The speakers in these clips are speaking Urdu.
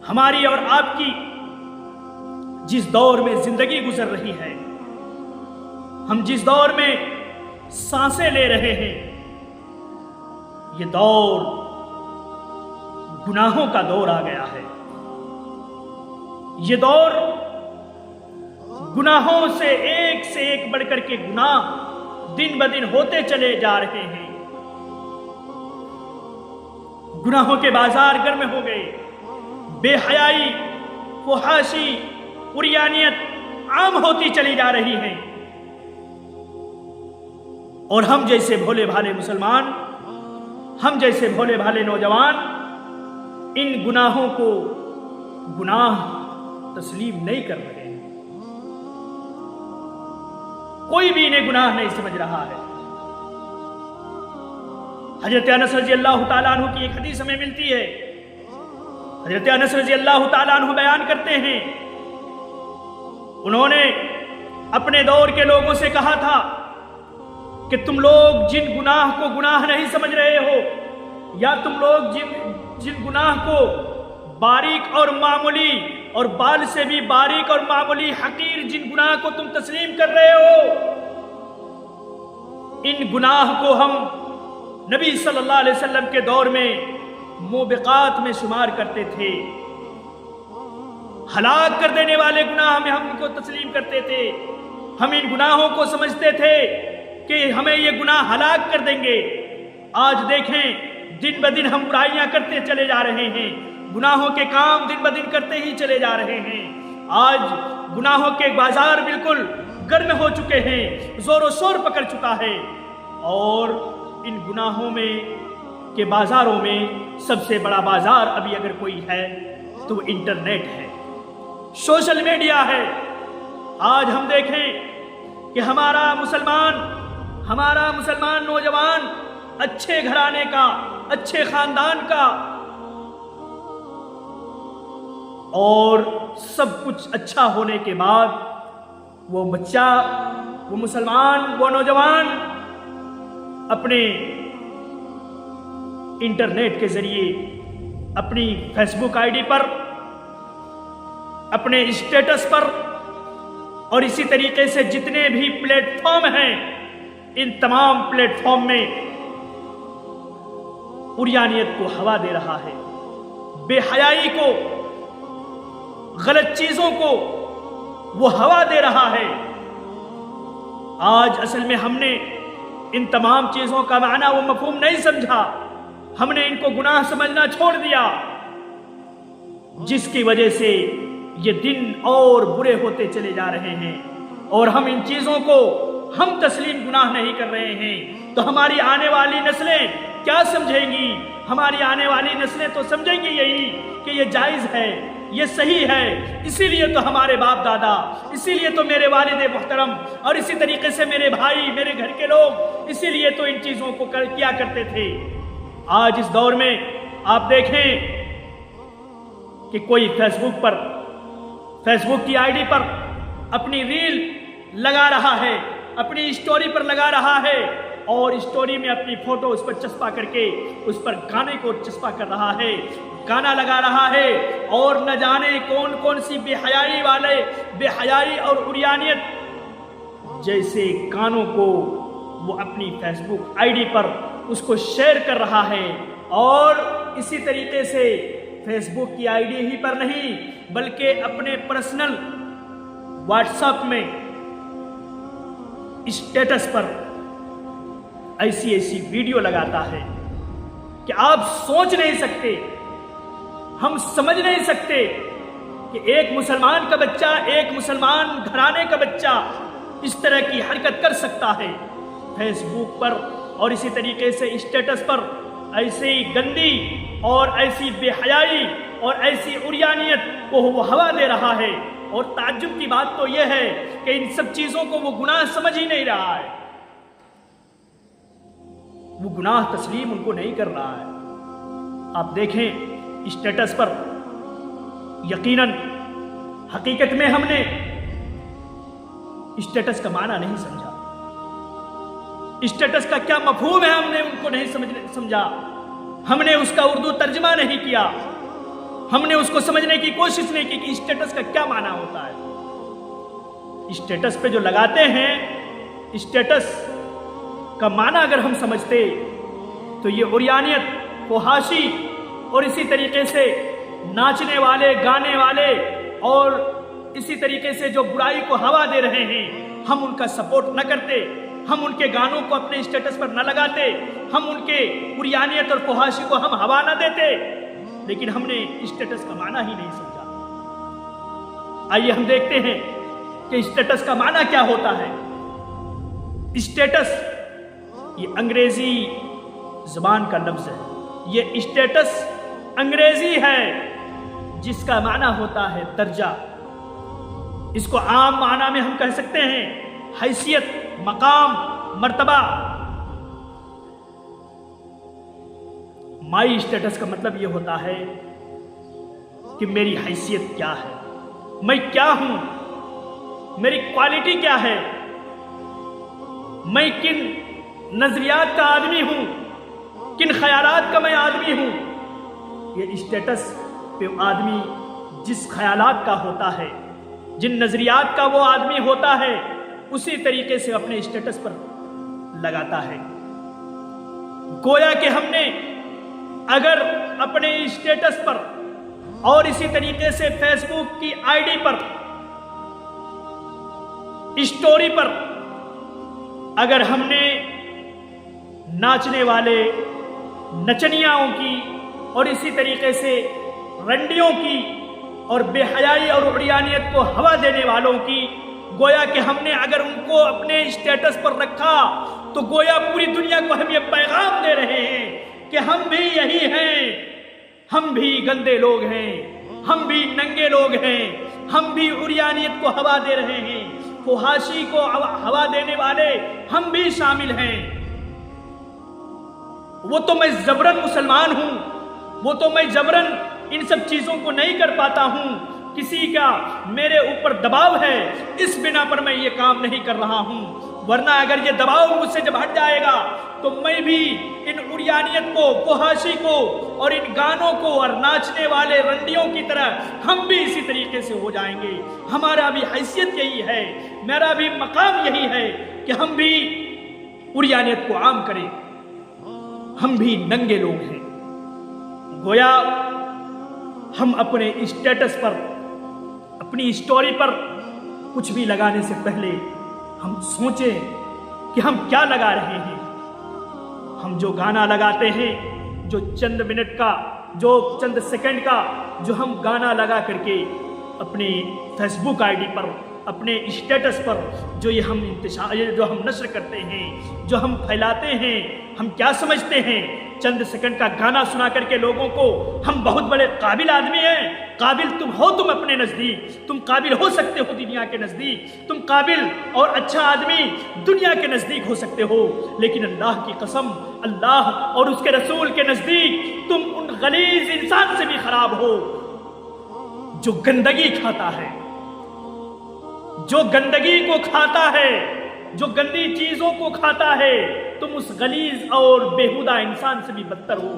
ہماری اور آپ کی جس دور میں زندگی گزر رہی ہے، ہم جس دور میں سانسیں لے رہے ہیں، یہ دور گناہوں کا دور آ گیا ہے۔ یہ دور گناہوں سے ایک بڑھ کر کے گناہ دن بدن ہوتے چلے جا رہے ہیں۔ گناہوں کے بازار گرم ہو گئے، بے حیائی، فحاشی، عریانیت عام ہوتی چلی جا رہی ہے، اور ہم جیسے بھولے بھالے مسلمان، ہم جیسے بھولے بھالے نوجوان ان گناہوں کو گناہ تسلیم نہیں کر رہے ہیں۔ کوئی بھی انہیں گناہ نہیں سمجھ رہا ہے۔ حضرت انس رضی اللہ تعالیٰ عنہ کی ایک حدیث ہمیں ملتی ہے۔ حضرت انس رضی اللہ تعالیٰ عنہ بیان کرتے ہیں، انہوں نے اپنے دور کے لوگوں سے کہا تھا کہ تم لوگ جن گناہ کو گناہ نہیں سمجھ رہے ہو، یا تم لوگ جن گناہ کو باریک اور معمولی اور بال سے بھی باریک اور معمولی حقیر جن گناہ کو تم تسلیم کر رہے ہو، ان گناہ کو ہم نبی صلی اللہ علیہ وسلم کے دور میں موبقات میں شمار کرتے تھے، ہلاک کر دینے والے گناہ میں ہم ان کو تسلیم کرتے تھے۔ ہم ان گناہوں کو سمجھتے تھے کہ ہمیں یہ گناہ ہلاک کر دیں گے۔ آج دیکھیں، دن بدن ہم برائیاں کرتے چلے جا رہے ہیں، گناہوں کے کام دن بدن کرتے ہی چلے جا رہے ہیں۔ آج گناہوں کے بازار بالکل گرم ہو چکے ہیں، زور و شور پکڑ چکا ہے، اور ان گناہوں میں کے بازاروں میں سب سے بڑا بازار ابھی اگر کوئی ہے تو وہ انٹرنیٹ ہے، سوشل میڈیا ہے۔ آج ہم دیکھیں کہ ہمارا مسلمان نوجوان اچھے گھرانے کا، اچھے خاندان کا، اور سب کچھ اچھا ہونے کے بعد وہ بچہ، وہ مسلمان، وہ نوجوان اپنے انٹرنیٹ کے ذریعے اپنی فیس بک آئی ڈی پر، اپنے اسٹیٹس پر، اور اسی طریقے سے جتنے بھی پلیٹ فارم ہیں، ان تمام پلیٹ فارم میں عریانیت کو ہوا دے رہا ہے، بے حیائی کو، غلط چیزوں کو وہ ہوا دے رہا ہے۔ آج اصل میں ہم نے ان تمام چیزوں کا معنی و مفہوم نہیں سمجھا، ہم نے ان کو گناہ سمجھنا چھوڑ دیا، جس کی وجہ سے یہ دن اور برے ہوتے چلے جا رہے ہیں، اور ہم ان چیزوں کو ہم تسلیم گناہ نہیں کر رہے ہیں، تو ہماری آنے والی نسلیں کیا سمجھیں گی؟ ہماری آنے والی نسلیں تو سمجھیں گی یہی کہ یہ جائز ہے، یہ صحیح ہے۔ اسی لیے تو ہمارے باپ دادا، اسی لیے تو میرے والد محترم، اور اسی طریقے سے میرے بھائی، میرے گھر کے لوگ اسی لیے تو ان چیزوں کو کیا کرتے تھے۔ آج اس دور میں آپ دیکھیں کہ کوئی فیس بک کی آئی ڈی پر اپنی ریل لگا رہا ہے، اپنی اسٹوری پر لگا رہا ہے، اور اسٹوری میں اپنی فوٹو اس پر چسپا کر کے اس پر گانے کو چسپا کر رہا ہے، گانا لگا رہا ہے، اور نہ جانے کون کون سی بے حیائی اور عریانیت جیسے گانوں کو وہ اپنی فیس بک آئی ڈی پر اس کو شیئر کر رہا ہے، اور اسی طریقے سے فیس بک کی آئی ڈی ہی پر نہیں بلکہ اپنے پرسنل واٹس ایپ میں اسٹیٹس پر ایسی ویڈیو لگاتا ہے کہ آپ سوچ نہیں سکتے، ہم سمجھ نہیں سکتے کہ ایک مسلمان کا بچہ، ایک مسلمان گھرانے کا بچہ اس طرح کی حرکت کر سکتا ہے۔ فیس بک پر اور اسی طریقے سے اسٹیٹس پر ایسی گندی اور ایسی بے حیائی اور ایسی عریانیت کو وہ ہوا دے رہا ہے، اور تعجب کی بات تو یہ ہے کہ ان سب چیزوں کو وہ گناہ سمجھ ہی نہیں رہا ہے، وہ گناہ تسلیم ان کو نہیں کر رہا ہے۔ آپ دیکھیں اسٹیٹس پر، یقیناً حقیقت میں ہم نے اسٹیٹس کا معنی نہیں سمجھا، اسٹیٹس کا کیا مفہوم ہے ہم نے ان کو نہیں سمجھا، ہم نے اس کا اردو ترجمہ نہیں کیا، ہم نے اس کو سمجھنے کی کوشش نہیں کی کہ اسٹیٹس کا کیا معنی ہوتا ہے۔ اسٹیٹس پہ جو لگاتے ہیں، اسٹیٹس کا معنی اگر ہم سمجھتے تو یہ عریانیت، فحاشی اور اسی طریقے سے ناچنے والے، گانے والے اور اسی طریقے سے جو برائی کو ہوا دے رہے ہیں، ہم ان کا سپورٹ نہ کرتے، ہم ان کے گانوں کو اپنے اسٹیٹس پر نہ لگاتے، ہم ان کے عریانیت اور فحاشی کو ہم ہوا نہ دیتے، لیکن ہم نے اسٹیٹس کا معنی ہی نہیں سمجھا۔ آئیے ہم دیکھتے ہیں کہ اسٹیٹس کا معنی کیا ہوتا ہے۔ اسٹیٹس یہ انگریزی زبان کا لفظ ہے، یہ اسٹیٹس انگریزی ہے جس کا معنی ہوتا ہے درجہ۔ اس کو عام معنی میں ہم کہہ سکتے ہیں حیثیت، مقام، مرتبہ۔ مائی اسٹیٹس کا مطلب یہ ہوتا ہے کہ میری حیثیت کیا ہے، میں کیا ہوں، میری کوالٹی کیا ہے، میں کن نظریات کا آدمی ہوں، کن خیالات کا میں آدمی ہوں۔ یہ اسٹیٹس پہ آدمی جس خیالات کا ہوتا ہے، جن نظریات کا وہ آدمی ہوتا ہے، اسی طریقے سے اپنے اسٹیٹس پر لگاتا ہے۔ گویا کہ ہم نے اگر اپنے اسٹیٹس پر اور اسی طریقے سے فیس بک کی آئی ڈی پر، اسٹوری پر اگر ہم نے ناچنے والے نچنیاؤں کی اور اسی طریقے سے رنڈیوں کی اور بے حیائی اور عریانیت کو ہوا دینے والوں کی، گویا کہ ہم نے اگر ان کو اپنے اسٹیٹس پر رکھا تو گویا پوری دنیا کو ہم یہ پیغام دے رہے ہیں کہ ہم بھی یہی ہیں، ہم بھی گندے لوگ ہیں، ہم بھی ننگے لوگ ہیں، ہم بھی عریانیت کو ہوا دے رہے ہیں، فحاشی کو ہوا دینے والے ہم بھی شامل ہیں۔ وہ تو میں جبرن مسلمان ہوں، وہ تو میں جبرن ان سب چیزوں کو نہیں کر پاتا ہوں، کسی کا میرے اوپر دباؤ ہے، اس بنا پر میں یہ کام نہیں کر رہا ہوں، ورنہ اگر یہ دباؤ مجھ سے جب ہٹ جائے گا تو میں بھی ان عریانیت کو، فحاشی کو اور ان گانوں کو اور ناچنے والے رنڈیوں کی طرح ہم بھی اسی طریقے سے ہو جائیں گے۔ ہمارا بھی حیثیت یہی ہے، میرا بھی مقام یہی ہے کہ ہم بھی عریانیت کو عام کریں، ہم بھی ننگے لوگ ہیں۔ گویا ہم اپنے اسٹیٹس پر، اپنی اسٹوری پر کچھ بھی لگانے سے پہلے ہم سوچیں کہ ہم کیا لگا رہے ہیں۔ ہم جو گانا لگاتے ہیں، جو چند منٹ کا، جو چند سیکنڈ کا جو ہم گانا لگا کر کے اپنے فیس بک آئی ڈی پر، اپنے اسٹیٹس پر جو یہ ہم جو ہم نشر کرتے ہیں، جو ہم پھیلاتے ہیں، ہم کیا سمجھتے ہیں؟ چند سیکنڈ کا گانا سنا کر کے لوگوں کو ہم بہت بڑے قابل آدمی ہیں، قابل تم ہو، تم اپنے نزدیک تم قابل ہو سکتے ہو، دنیا کے نزدیک تم قابل اور اچھا آدمی دنیا کے نزدیک ہو سکتے ہو، لیکن اللہ کی قسم، اللہ اور اس کے رسول کے نزدیک تم ان غلیظ انسان سے بھی خراب ہو جو گندگی کھاتا ہے، جو گندگی کو کھاتا ہے، جو گندی چیزوں کو کھاتا ہے۔ تم اس غلیظ اور بےہودہ انسان سے بھی بدتر ہو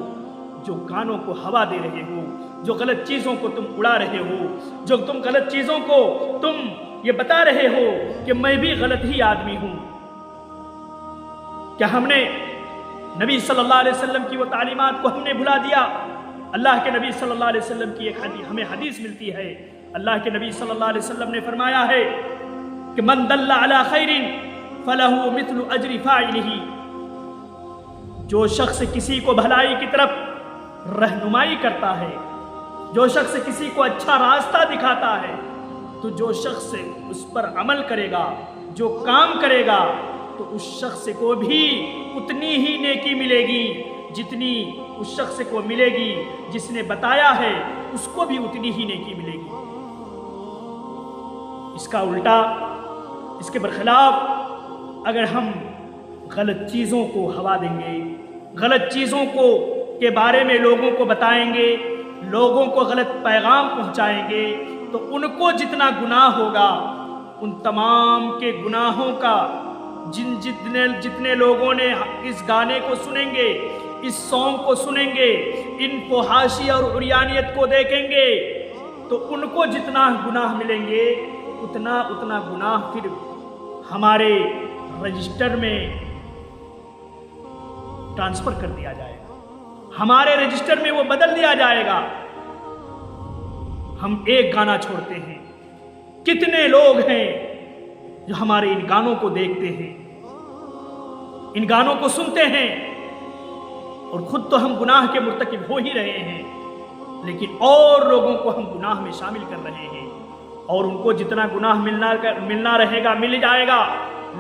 جو گانوں کو ہوا دے رہے ہو، جو غلط چیزوں کو تم اڑا رہے ہو، جو تم غلط چیزوں کو تم یہ بتا رہے ہو کہ میں بھی غلط ہی آدمی ہوں۔ کیا ہم نے نبی صلی اللہ علیہ وسلم کی وہ تعلیمات کو ہم نے بھلا دیا؟ اللہ کے نبی صلی اللہ علیہ وسلم کی ایک حدیث ہمیں حدیث ملتی ہے، اللہ کے نبی صلی اللہ علیہ وسلم نے فرمایا ہے کہ من دل علی خیر فلہ مثل اجر فاعلہ، جو شخص کسی کو بھلائی کی طرف رہنمائی کرتا ہے، جو شخص کسی کو اچھا راستہ دکھاتا ہے، تو جو شخص اس پر عمل کرے گا، جو کام کرے گا، تو اس شخص کو بھی اتنی ہی نیکی ملے گی جتنی اس شخص کو ملے گی جس نے بتایا ہے، اس کو بھی اتنی ہی نیکی ملے گی۔ اس کا الٹا، اس کے برخلاف اگر ہم غلط چیزوں کو ہوا دیں گے، غلط چیزوں کو کے بارے میں لوگوں کو بتائیں گے، لوگوں کو غلط پیغام پہنچائیں گے، تو ان کو جتنا گناہ ہوگا، ان تمام کے گناہوں کا جتنے لوگوں نے اس گانے کو سنیں گے، اس سانگ کو سنیں گے، ان فحاشی اور عریانیت کو دیکھیں گے، تو ان کو جتنا گناہ ملیں گے اتنا گناہ پھر ہمارے رجسٹر میں ٹرانسفر کر دیا جائے گا، ہمارے رجسٹر میں وہ بدل دیا جائے گا۔ ہم ایک گانا چھوڑتے ہیں، کتنے لوگ ہیں جو ہمارے ان گانوں کو دیکھتے ہیں، ان گانوں کو سنتے ہیں، اور خود تو ہم گناہ کے مرتکب ہو ہی رہے ہیں، لیکن اور لوگوں کو ہم گناہ میں شامل کر رہے ہیں، اور ان کو جتنا گناہ ملنا رہے گا مل جائے گا،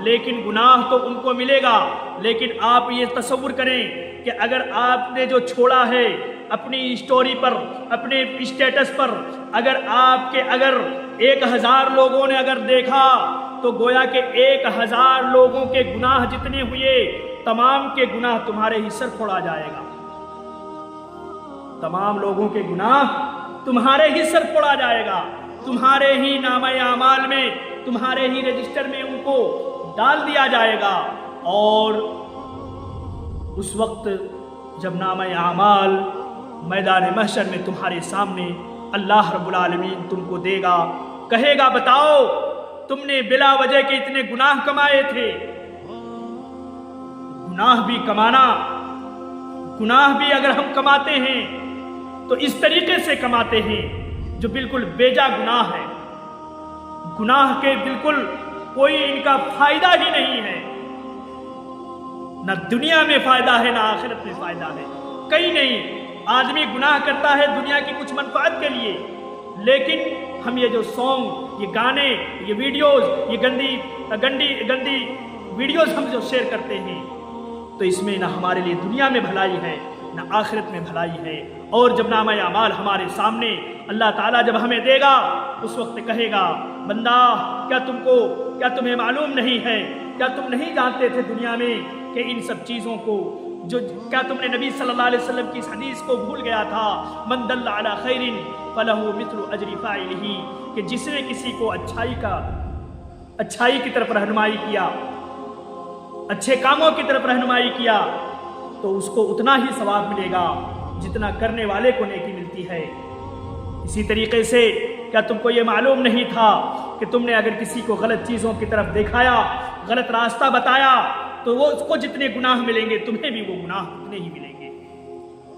لیکن گناہ تو ان کو ملے گا۔ لیکن آپ یہ تصور کریں کہ اگر آپ نے جو چھوڑا ہے اپنی اسٹوری پر، اپنے اسٹیٹس پر، اگر 1000 لوگوں نے اگر دیکھا تو گویا کہ 1000 لوگوں کے گناہ جتنے ہوئے تمام کے گناہ تمہارے ہی سر پھوڑا جائے گا، تمام لوگوں کے گناہ تمہارے ہی سر پھوڑا جائے گا، تمہارے ہی نامہ اعمال میں، تمہارے ہی رجسٹر میں ان کو ڈال دیا جائے گا۔ اور اس وقت جب نامہ اعمال میدان محشر میں تمہارے سامنے اللہ رب العالمین تم کو دے گا، کہے گا بتاؤ تم نے بلا وجہ کے اتنے گناہ کمائے تھے۔ گناہ بھی کمانا، گناہ بھی اگر ہم کماتے ہیں تو اس طریقے سے کماتے ہیں جو بالکل بیجا گناہ ہے، گناہ کے بالکل کوئی ان کا فائدہ ہی نہیں ہے، نہ دنیا میں فائدہ ہے نہ آخرت میں فائدہ ہے، کہیں نہیں۔ آدمی گناہ کرتا ہے دنیا کی کچھ منفعت کے لیے، لیکن ہم یہ جو سانگ، یہ گانے، یہ ویڈیوز، یہ گندی ویڈیوز ہم جو شیئر کرتے ہیں، تو اس میں نہ ہمارے لیے دنیا میں بھلائی ہے نہ آخرت میں بھلائی ہے۔ اور جب نامہ اعمال ہمارے سامنے اللہ تعالیٰ جب ہمیں دے گا، اس وقت کہے گا بندہ کیا تمہیں معلوم نہیں ہے، کیا تم نہیں جانتے تھے دنیا میں کہ ان سب چیزوں کو کیا تم نے نبی صلی اللہ علیہ وسلم کی اس حدیث کو بھول گیا تھا، من دل علی خیر فلہ مثل اجر فاعلہ، کہ جس نے کسی کو اچھائی کی طرف رہنمائی کیا، اچھے کاموں کی طرف رہنمائی کیا، تو اس کو اتنا ہی ثواب ملے گا جتنا کرنے والے کو نیکی ملتی ہے۔ اسی طریقے سے کیا تم کو یہ معلوم نہیں تھا کہ تم نے اگر کسی کو غلط چیزوں کی طرف دکھایا، غلط راستہ بتایا، تو وہ اس کو جتنے گناہ ملیں گے تمہیں بھی وہ گناہ اتنے ہی ملیں گے۔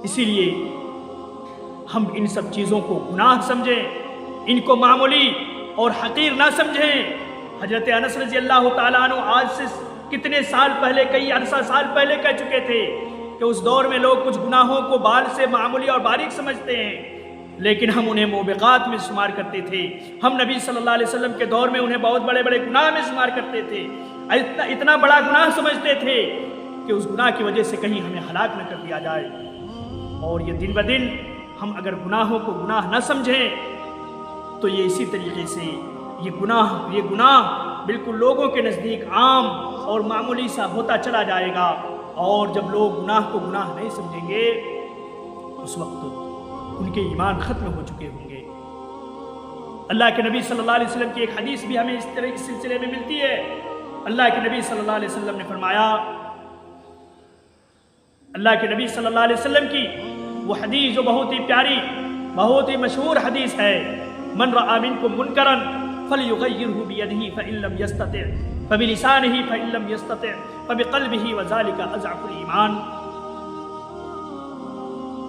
اسی لیے ہم ان سب چیزوں کو گناہ سمجھیں، ان کو معمولی اور حقیر نہ سمجھیں۔ حضرت انس رضی اللہ تعالیٰ عنہ آج سے کتنے سال پہلے، کئی عرصہ سال پہلے کہہ چکے تھے کہ اس دور میں لوگ کچھ گناہوں کو بال سے معمولی اور باریک سمجھتے ہیں، لیکن ہم انہیں موبقات میں شمار کرتے تھے۔ ہم نبی صلی اللہ علیہ وسلم کے دور میں انہیں بہت بڑے بڑے گناہ میں شمار کرتے تھے، اتنا بڑا گناہ سمجھتے تھے کہ اس گناہ کی وجہ سے کہیں ہمیں ہلاک نہ کر دیا جائے۔ اور یہ دن بدن ہم اگر گناہوں کو گناہ نہ سمجھیں تو یہ اسی طریقے سے یہ گناہ بالکل لوگوں کے نزدیک عام اور معمولی سا ہوتا چلا جائے گا، اور جب لوگ گناہ کو گناہ نہیں سمجھیں گے اس وقت ان کے ایمان ختم ہو چکے ہوں گے۔ اللہ کے نبی صلی اللہ علیہ وسلم کی ایک حدیث بھی ہمیں اس سلسلے میں ملتی ہے۔ اللہ کے نبی صلی اللہ علیہ وسلم نے فرمایا، اللہ کے نبی صلی اللہ علیہ وسلم کی وہ حدیث جو بہت ہی پیاری، بہت ہی مشہور حدیث ہے، من رأى منکم منکرا فلیغیرہ بیدہ فإن لم یستطع فبلسانہ فإن لم یستطع فبقلبہ وذلک اضعف الایمان،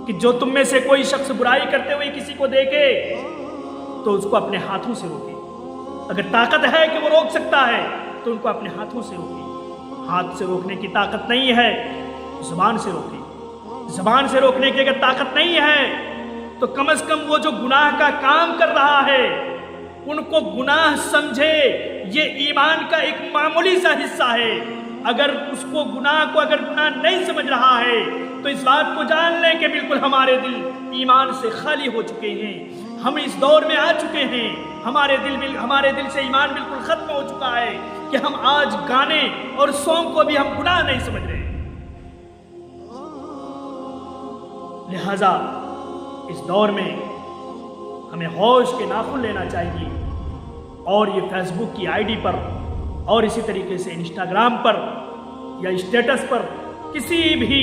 کہ جو تم میں سے کوئی شخص برائی کرتے ہوئے کسی کو دیکھے تو اس کو اپنے ہاتھوں سے روکے، اگر طاقت ہے کہ وہ روک سکتا ہے تو ان کو اپنے ہاتھوں سے روکے، ہاتھ سے روکنے کی طاقت نہیں ہے زبان سے روکے، زبان سے روکنے کی اگر طاقت نہیں ہے تو کم از کم وہ جو گناہ کا کام کر رہا ہے ان کو گناہ سمجھے، یہ ایمان کا ایک معمولی سا حصہ ہے۔ اگر اس کو گناہ نہیں سمجھ رہا ہے تو اس بات کو جان لیں کہ بالکل ہمارے دل ایمان سے خالی ہو چکے ہیں، ہم اس دور میں آ چکے ہیں، ہمارے دل سے ایمان بالکل ختم ہو چکا ہے کہ ہم آج گانے اور سانگ کو بھی ہم گناہ نہیں سمجھ رہے۔ لہذا اس دور میں ہمیں ہوش کے ناخن لینا چاہیے، اور یہ فیس بک کی آئی ڈی پر اور اسی طریقے سے انسٹاگرام پر یا اسٹیٹس پر کسی بھی